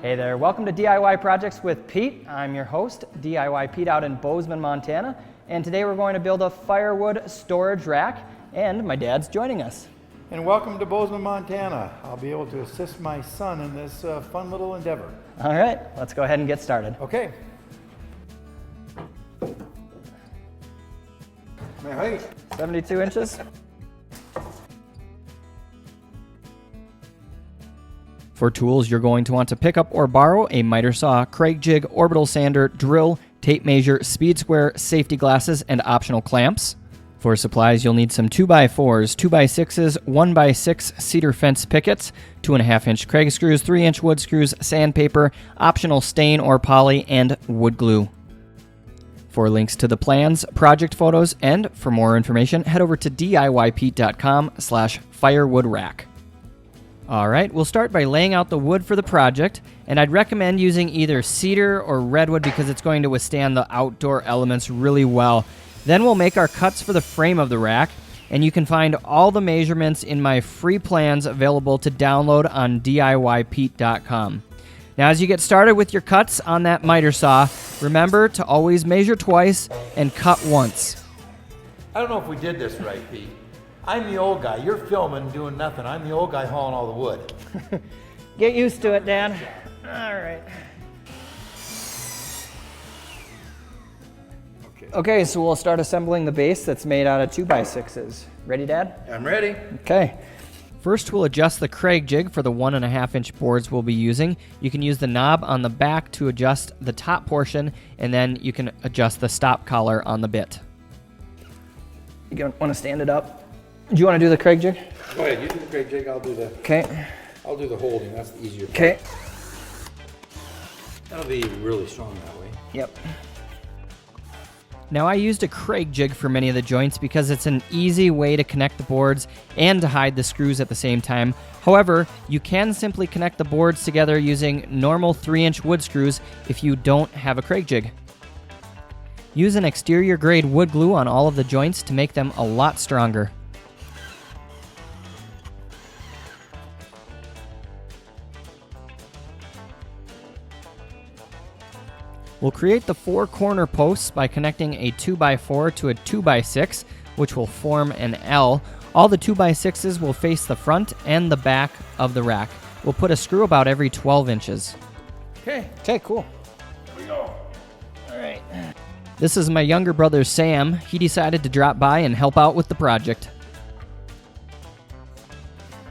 Hey there, welcome to DIY Projects with Pete. I'm your host, DIY Pete out in Bozeman, Montana. And today we're going to build a firewood storage rack, and my dad's joining us. And welcome to Bozeman, Montana. I'll be able to assist my son in this fun little endeavor. All right, let's go ahead and get started. Okay. My height. 72 inches. For tools, you're going to want to pick up or borrow a miter saw, Kreg Jig, orbital sander, drill, tape measure, speed square, safety glasses, and optional clamps. For supplies, you'll need some 2x4s, 2x6s, 1x6 cedar fence pickets, 2.5-inch Kreg screws, 3-inch wood screws, sandpaper, optional stain or poly, and wood glue. For links to the plans, project photos, and for more information, head over to DIYpete.com/firewoodrack. All right, we'll start by laying out the wood for the project, and I'd recommend using either cedar or redwood because it's going to withstand the outdoor elements really well. Then we'll make our cuts for the frame of the rack, and you can find all the measurements in my free plans available to download on DIYpete.com. Now, as you get started with your cuts on that miter saw, remember to always measure twice and cut once. I don't know if we did this right, Pete. I'm the old guy. You're filming, doing nothing. I'm the old guy hauling all the wood. Get used to it, Dad. All right. Okay, so we'll start assembling the base that's made out of 2x6s. Ready, Dad? I'm ready. Okay. First, we'll adjust the Kreg Jig for the 1.5-inch boards we'll be using. You can use the knob on the back to adjust the top portion, and then you can adjust the stop collar on the bit. You want to stand it up? Do you want to do the Kreg Jig? Go ahead, you do the Kreg Jig, I'll do the... Okay. I'll do the holding, that's the easier part. Okay. That'll be really strong that way. Yep. Now, I used a Kreg Jig for many of the joints because it's an easy way to connect the boards and to hide the screws at the same time. However, you can simply connect the boards together using normal 3-inch wood screws if you don't have a Kreg Jig. Use an exterior grade wood glue on all of the joints to make them a lot stronger. We'll create the 4 corner posts by connecting a 2x4 to a 2x6, which will form an L. All the 2x6s will face the front and the back of the rack. We'll put a screw about every 12 inches. Okay, cool. Here we go. All right. This is my younger brother, Sam. He decided to drop by and help out with the project.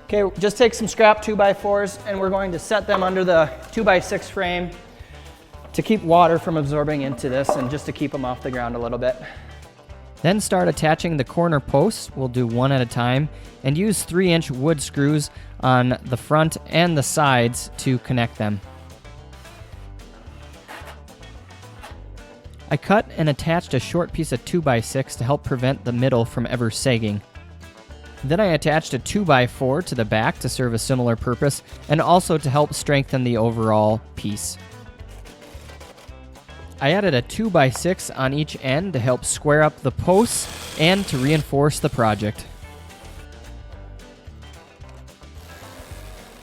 Okay, just take some scrap 2x4s, and we're going to set them under the 2x6 frame to keep water from absorbing into this and just to keep them off the ground a little bit. Then start attaching the corner posts. We'll do one at a time and use 3-inch wood screws on the front and the sides to connect them. I cut and attached a short piece of 2x6 to help prevent the middle from ever sagging. Then I attached a 2x4 to the back to serve a similar purpose and also to help strengthen the overall piece. I added a 2x6 on each end to help square up the posts and to reinforce the project.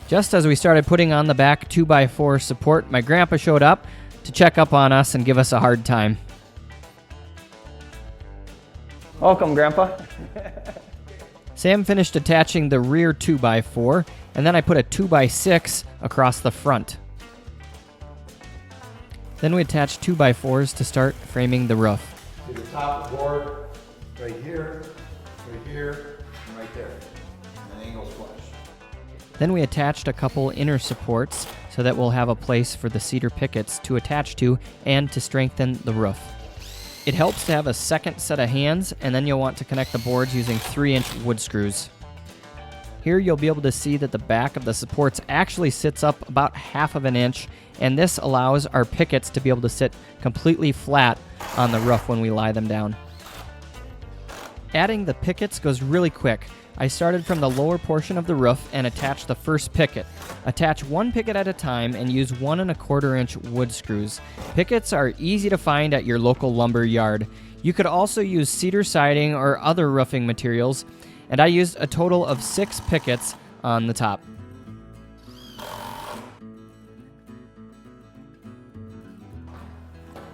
Just as we started putting on the back 2x4 support, my grandpa showed up to check up on us and give us a hard time. Welcome, Grandpa. Sam finished attaching the rear 2x4, and then I put a 2x6 across the front. Then we attach 2x4s to start framing the roof. To the top of the board, right here, and right there. And the angle's flush. Then we attached a couple inner supports so that we'll have a place for the cedar pickets to attach to and to strengthen the roof. It helps to have a second set of hands, and then you'll want to connect the boards using 3-inch wood screws. Here you'll be able to see that the back of the supports actually sits up about 1/2 inch, and this allows our pickets to be able to sit completely flat on the roof when we lie them down. Adding the pickets goes really quick. I started from the lower portion of the roof and attached the first picket. Attach one picket at a time and use 1.25-inch wood screws. Pickets are easy to find at your local lumber yard. You could also use cedar siding or other roofing materials, and I used a total of 6 pickets on the top.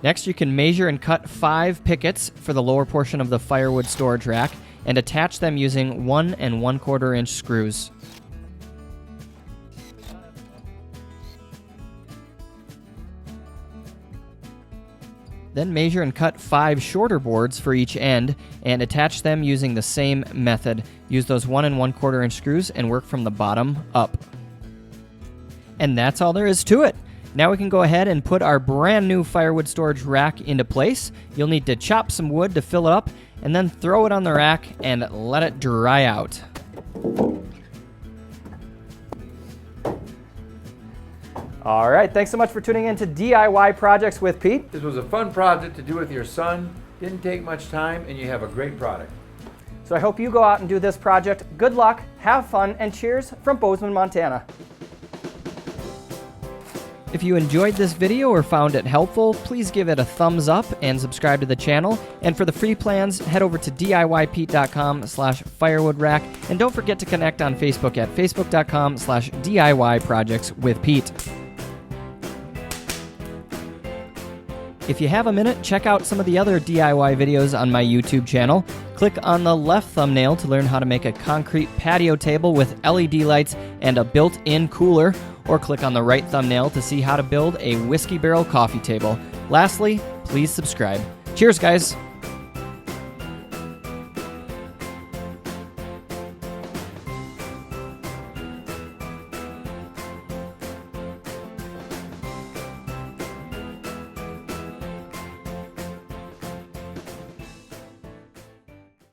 Next, you can measure and cut 5 pickets for the lower portion of the firewood storage rack and attach them using 1 1/4 inch screws. Then measure and cut 5 shorter boards for each end and attach them using the same method. Use those 1 1/4 inch screws and work from the bottom up. And that's all there is to it. Now we can go ahead and put our brand new firewood storage rack into place. You'll need to chop some wood to fill it up and then throw it on the rack and let it dry out. All right, thanks so much for tuning in to DIY Projects with Pete. This was a fun project to do with your son. Didn't take much time, and you have a great product. So I hope you go out and do this project. Good luck, have fun, and cheers from Bozeman, Montana. If you enjoyed this video or found it helpful, please give it a thumbs up and subscribe to the channel. And for the free plans, head over to DIYPete.com/firewoodrack. And don't forget to connect on Facebook at facebook.com/DIYProjectsWithPete. If you have a minute, check out some of the other DIY videos on my YouTube channel. Click on the left thumbnail to learn how to make a concrete patio table with LED lights and a built-in cooler, or click on the right thumbnail to see how to build a whiskey barrel coffee table. Lastly, please subscribe. Cheers, guys!